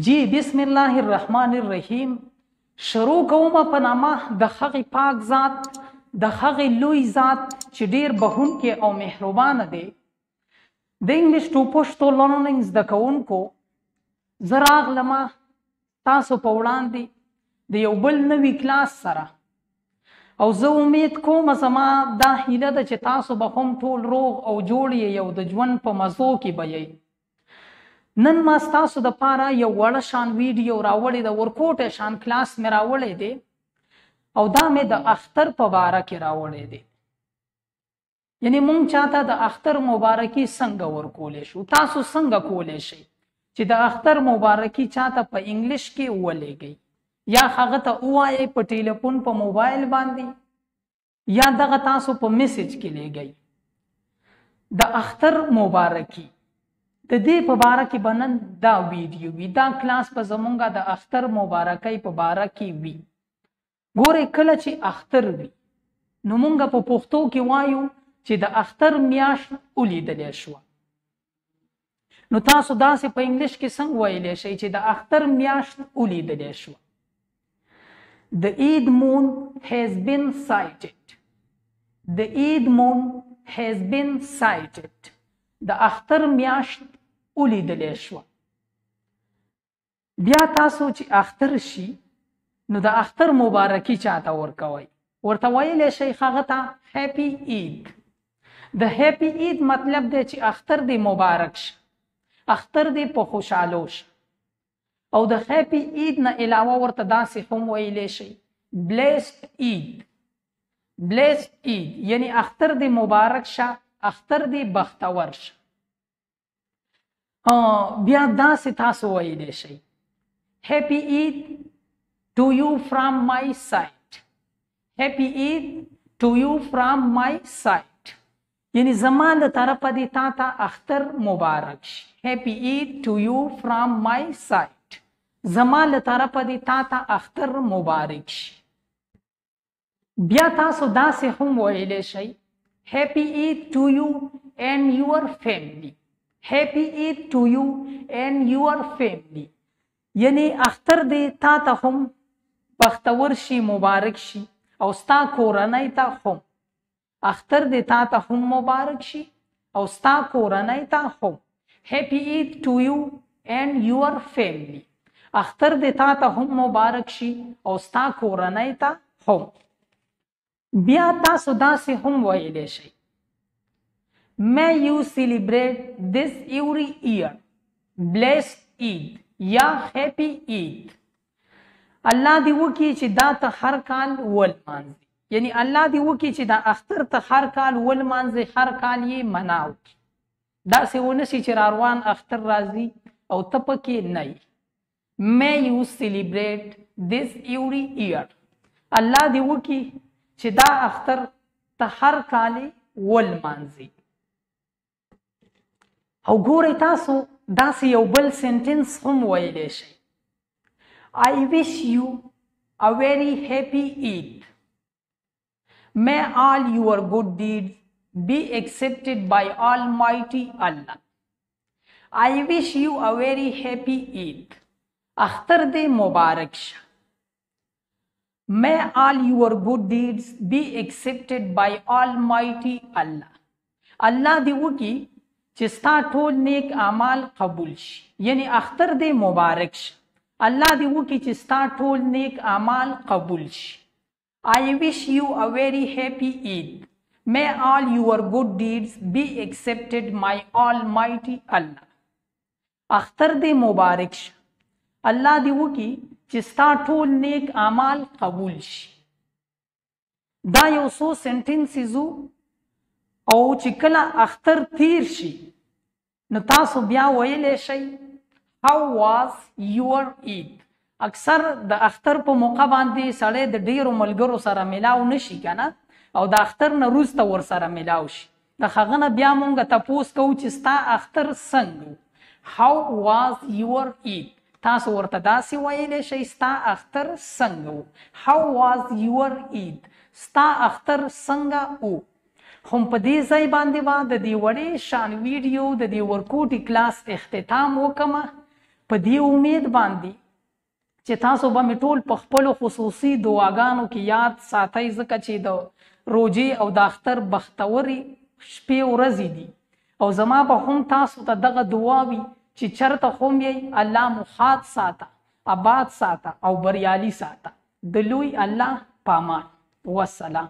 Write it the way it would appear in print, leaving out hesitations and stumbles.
جی بسم الله الرحمن الرحیم. شروع کوم په نامه د هغې پاک ذات، د هغې لوی ذات چې ډیر بخښونکی او مهربانه دی. د انګلیش ټو پښتو لرنینګ زده کوونکو، زه راغلمه تاسو په وړاندې د یو بل نوي کلاس سره، او زه امید کوم زما دا هیله ده چې تاسو به هم ټول روغ او جوړ یې، یو د ژوند په مزو کې به یې. نن ما ستاسو دپاره یو وړه شان ویډیو راوړی د ورکوټی شان کلاس مې راوړی دی، او دا مې د اختر په باره کې راوړی دی. یعنی مونږ چاته د اختر مبارکي څنګه ورکولی شو، تاسو څنګه کولی شئ چې د اختر مبارکي چاته په انګلیش کې ولیږئ، یا هغه ته ووایئ په ټیلیفون په موبایل باندې، یا دغه تاسو په میسج کې لیږئ. د اختر مبارکي د دې په باره کې به نن دا ویډیو وي، دا کلاس به زمونږ د اختر مبارکۍ په باره کې وي. ګورئ، کله چې اختر وي نو مونږ په پښتو کې وایو چې د اختر میاشت ولیدلی شوه. نو تاسو داسې په انګلیش کې څنګه ویلی شئ چې د اختر میاشت ولیدلی شوه؟ The Eid moon has been sighted. The Eid moon has been sighted. د اختر میاشت ولیدلی شوه. بیا تاسو چې اختر شي نو د اختر مبارکي چاته ورکوئ؟ ورته ویلی شئ هغه ته هیپي عید. د هیپي عید مطلب دی چې اختر دی مبارک شه، اختر دی په خوشحالو شه. او د هیپي عید نه علاوه ورته داسې هم ویلی شئ بلیسډ عید. بلیسډ عید یعنی اختر دی مبارک شه، اختر دی بختور شه. بیا داسې تاسو ویلی شئ هیپي عید ټو یو فرام مای سایډ. هیپي عید ټو یو فرام مای سایډ یعنی زما له طرفه دی تا ته اختر مبارک شي. هیپي عید ټو یو فرام مای سایډ، زما له طرفه دی تا ته اختر مبارک شي. بیا تاسو داسې هم ویلی شئ Happy Eid to you and your family. Happy Eid to you and your family. یعنی اختر دی تا ته هم بختور شي، مبارک شي، او ستا کورنۍ ته هم. اختر دی تا ته هم مبارک شي او ستا کورنۍ ته هم. Happy Eid to you and your family. اختر دی تا ته هم مبارک شي او ستا کورنۍ ته هم. بیا تاسو داسې هم ویلی شئ May you celebrate this every year. Blessed Eid یا Happy Eid. الله دې وکړي چې دا ته هر کال ولمانځي، یعنی الله دې وکړي چې دا اختر ته هر کال ولمانځي، هر کال یې منا وکړي. داسې ونه شي چې راروان اختر راځي او ته پکې نه یې. May you celebrate this every year. الله دې وکړي چې دا اختر ته هر کال ولمانځي. او ګورئ، تاسو داسې یو بل سنټنس هم ویلی شئ I wish you a very happy Eid. May all your good deeds be accepted by Almighty Allah. I wish you a very happy Eid. اختر دې مبارک شه. May all your good deeds be accepted by Almighty Allah. الله دې وکړي چې ستا ټول نیک اعمال قبول شي، یعنی اختر دې مبارک شه. الله دې وکړي چې ستا ټول نیک اعمال قبول شي. I wish you a very happy Eid. May all your good deeds be accepted by Almighty Allah. اختر دې مبارک شه. الله دې وکړي چې ستا ټول نیک اعمال قبول شي. دا یو څو سنټنسز او چې کله اختر تیر شي نو تاسو بیا ویلی شئ How was your Eid. اکثر د اختر په موقع باندې سړی د ډیرو ملګرو سره ملاو نشي کنه، او د اختر نه وروسته ورسره ملاو شي. د هغه نه بیا مونږ تپوس کوو چې ستا اختر څنګه. How was your Eid. تاسو ورته داسې ویلی شئ ستا اختر څنګه. How was your Eid. ستا اختر څنګه و. هم په دې ځای باندې به د دې وړې شان ویډیو د دې ورکوټي کلاس اختتام وکړمه. په دې امید باندې چې تاسو به مې ټول په خپلو خصوصي دعاګانو کې یاد ساتئ، ځکه چې د روژې او د اختر بختورې شپې ورځې دي او زما به هم تاسو ته دغه دعا وي چې چرته هم یې الله مو ښاد ساته، آباد ساته او بریالي ساته. د لوی الله په امان. والسلام.